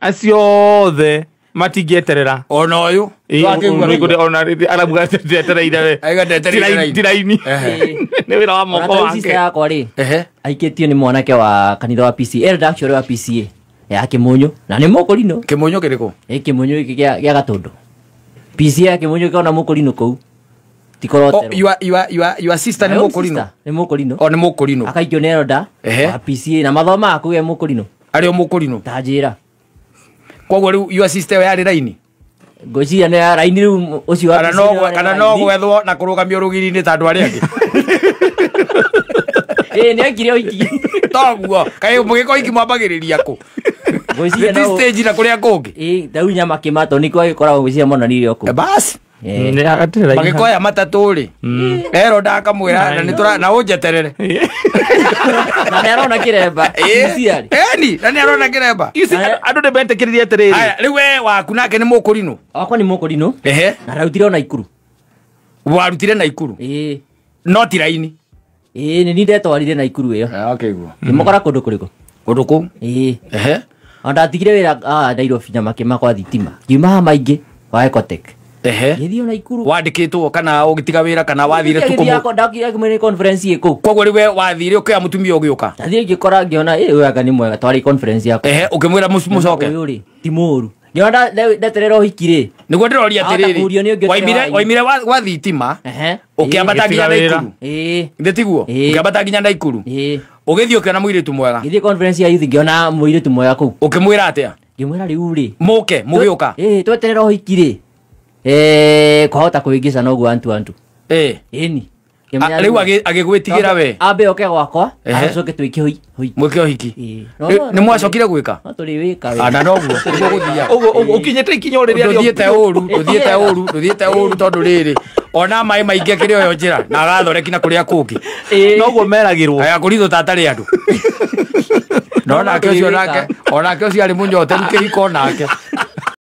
acio the matingieterera ona uyu ona arabuga tetereire aiga tetereire tiraini ni wira wa moko wake sister yakwa ri aiketio ni mwanake wa kanitha wa PCA elder actually wa PCA ya Kimunyu na ni Mukurino Kimunyu kiriko Kimunyu iki gya Gatundu PCA Kimunyu kaona Mukurino kou tikorote your sister ni Mukurino ni Mukurino o ni Mukurino akaikio ni elder wa PCA na mathoma akuge Mukurino ari Mukurino tajira kwa riu your sister yari raini gocia ne raini riu ucio kana no gwethwo na kurugamio rugiri-ini ta andu ari angi ni akire oiki toguo kai mugiko iki mwambagiriria ku gocia no stage na kuria kungi dau nyama kimato niko ikoragwo gocia mono ni rio ku bas magikoya matatu ri ero ndakamwira na nitura na unjeterere na nerona kiremba isiari na nerona kiremba andu ne bentekiririe atiriri aya riu we waku nake ni Mukurino akwa ni Mukurino na rautire ona Ikuru warutire na Ikuru no tiraini ni ndetwarire na Ikuru iyo okay guo kimokora kundu kuriko kundu ku onda tigire wira Nairobi nyama kimakwa thitima kiuma maingi wa Ecotech githio na Ikuru wandikitwo kana ugitiga wira kana wathire tuko yako ndakia kumene conference iko koguo riwe wathire ukya mutumia ugiuka ndathie ngikora ngiona wega ni mwega twari conference yako ukimwira mucoke uyuri ti muru ngiona ndeterera uhikire niguo ndiroria atiriri waimire wa thitima ukiambata nginya na Ikuru ndetiguo ukiambata nginya na Ikuru ugithio ukiona muiritu mwega githie conference ya youth ngiona muiritu mwega ku ukimwira atia ngimwira riu ri muke mugiuka tweterera uhikire kwahota kuingica no gwa antu ni riu agigwitigira we ambe oke gwakwa acoke twike hoi mwike hiki ni mwacokire gwika turi wika ana noguo guthia ukinyete ikinyo riria tuthiete uru tondu riri ona mai maingi akirioyo njira na agathoreki na kuria kungi noguo meragirwo aya kuritho tatari andu nona ke ucio nake ona ke ucio ari munyote nikiriko nake